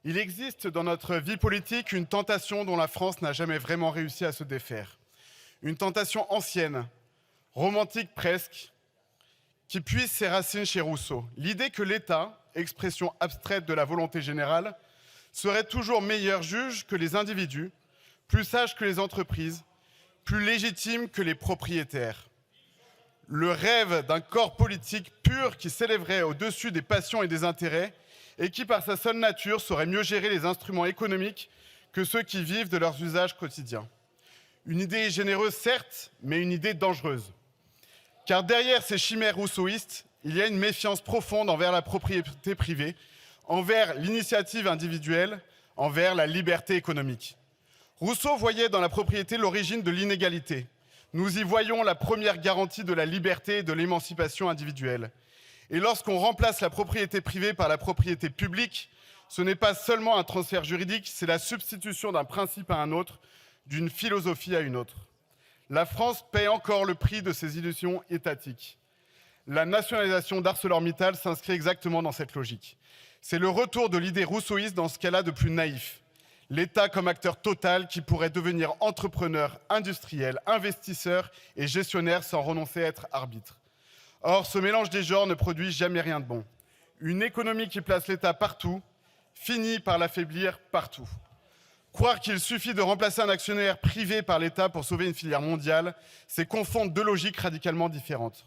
Il existe dans notre vie politique une tentation dont la France n'a jamais vraiment réussi à se défaire. Une tentation ancienne, romantique presque, qui puise ses racines chez Rousseau. L'idée que l'État, expression abstraite de la volonté générale, serait toujours meilleur juge que les individus, plus sage que les entreprises, plus légitime que les propriétaires. Le rêve d'un corps politique pur qui s'élèverait au-dessus des passions et des intérêts et qui, par sa seule nature, saurait mieux gérer les instruments économiques que ceux qui vivent de leurs usages quotidiens. Une idée généreuse, certes, mais une idée dangereuse. Car derrière ces chimères rousseauistes, il y a une méfiance profonde envers la propriété privée, envers l'initiative individuelle, envers la liberté économique. Rousseau voyait dans la propriété l'origine de l'inégalité. Nous y voyons la première garantie de la liberté et de l'émancipation individuelle. Et lorsqu'on remplace la propriété privée par la propriété publique, ce n'est pas seulement un transfert juridique, c'est la substitution d'un principe à un autre, d'une philosophie à une autre. La France paie encore le prix de ses illusions étatiques. La nationalisation d'ArcelorMittal s'inscrit exactement dans cette logique. C'est le retour de l'idée rousseauiste dans ce qu'elle a de plus naïf. L'État comme acteur total qui pourrait devenir entrepreneur, industriel, investisseur et gestionnaire sans renoncer à être arbitre. Or, ce mélange des genres ne produit jamais rien de bon. Une économie qui place l'État partout finit par l'affaiblir partout. Croire qu'il suffit de remplacer un actionnaire privé par l'État pour sauver une filière mondiale, c'est confondre deux logiques radicalement différentes.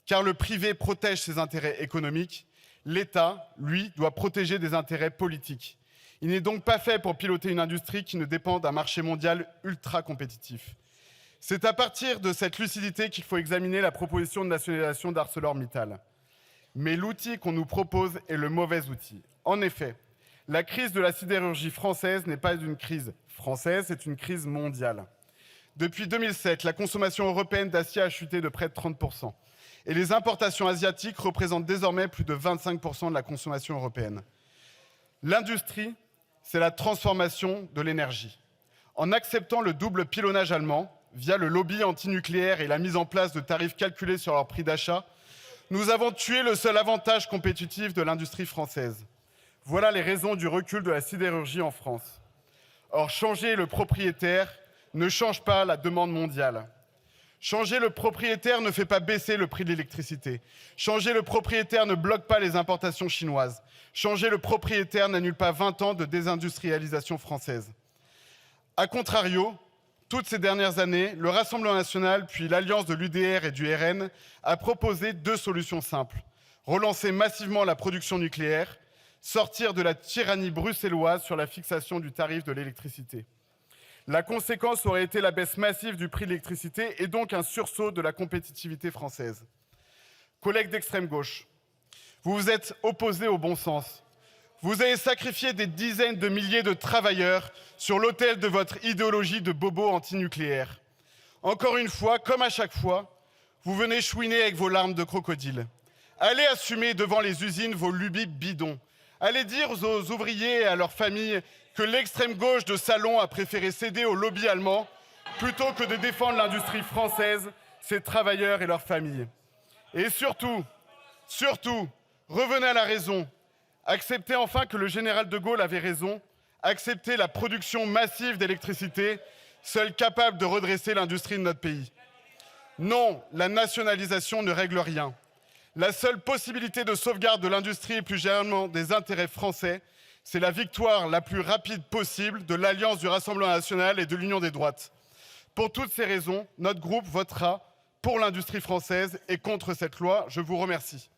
Car le privé protège ses intérêts économiques, l'État, lui, doit protéger des intérêts politiques. Il n'est donc pas fait pour piloter une industrie qui ne dépend d'un marché mondial ultra compétitif. C'est à partir de cette lucidité qu'il faut examiner la proposition de nationalisation d'ArcelorMittal. Mais l'outil qu'on nous propose est le mauvais outil. En effet, la crise de la sidérurgie française n'est pas une crise française, c'est une crise mondiale. Depuis 2007, la consommation européenne d'acier a chuté de près de 30%. Et les importations asiatiques représentent désormais plus de 25% de la consommation européenne. L'industrie, c'est la transformation de l'énergie. En acceptant le double pilonnage allemand, via le lobby antinucléaire et la mise en place de tarifs calculés sur leur prix d'achat, nous avons tué le seul avantage compétitif de l'industrie française. Voilà les raisons du recul de la sidérurgie en France. Or, changer le propriétaire ne change pas la demande mondiale. Changer le propriétaire ne fait pas baisser le prix de l'électricité. Changer le propriétaire ne bloque pas les importations chinoises. Changer le propriétaire n'annule pas 20 ans de désindustrialisation française. A contrario, toutes ces dernières années, le Rassemblement national, puis l'alliance de l'UDR et du RN, a proposé deux solutions simples. Relancer massivement la production nucléaire, sortir de la tyrannie bruxelloise sur la fixation du tarif de l'électricité. La conséquence aurait été la baisse massive du prix de l'électricité et donc un sursaut de la compétitivité française. Collègues d'extrême gauche, vous vous êtes opposés au bon sens. Vous avez sacrifié des dizaines de milliers de travailleurs sur l'autel de votre idéologie de bobo antinucléaire. Encore une fois, comme à chaque fois, vous venez chouiner avec vos larmes de crocodile. Allez assumer devant les usines vos lubies bidons. Allez dire aux ouvriers et à leurs familles que l'extrême gauche de Salon a préféré céder au lobby allemand plutôt que de défendre l'industrie française, ses travailleurs et leurs familles. Et surtout, revenez à la raison. Acceptez enfin que le général de Gaulle avait raison. Acceptez la production massive d'électricité, seule capable de redresser l'industrie de notre pays. Non, la nationalisation ne règle rien. La seule possibilité de sauvegarde de l'industrie et plus généralement des intérêts français, c'est la victoire la plus rapide possible de l'alliance du Rassemblement national et de l'Union des droites. Pour toutes ces raisons, notre groupe votera pour l'industrie française et contre cette loi. Je vous remercie.